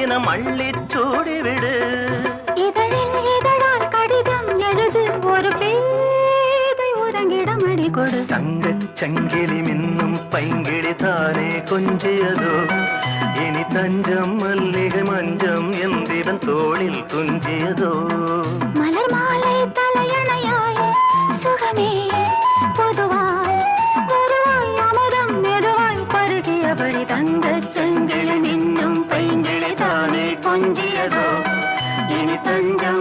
தினம் அள்ளிச் சூடிவிடு. இதழில் இதழால் கடிதம் எழுது, ஒரு பேதை உறங்கிடம் அடி கொடு. தங்கச் சங்கிலி மின்னும் பைங்கிழி தானே கொஞ்சியதோ, இனி தஞ்சம் மல்லிகை மஞ்சம் என்றிவன் தோளில் துஞ்சியதோ. மலர் மாலை தலையணையாய் சுகமே பொதுவாய் வருவாய், அமுதம் மெதுவாய் பருகியபடி. தங்கச் சங்கிலி மின்னும் பைங்கிழி தானே கொஞ்சியதோ, இனி தஞ்சம்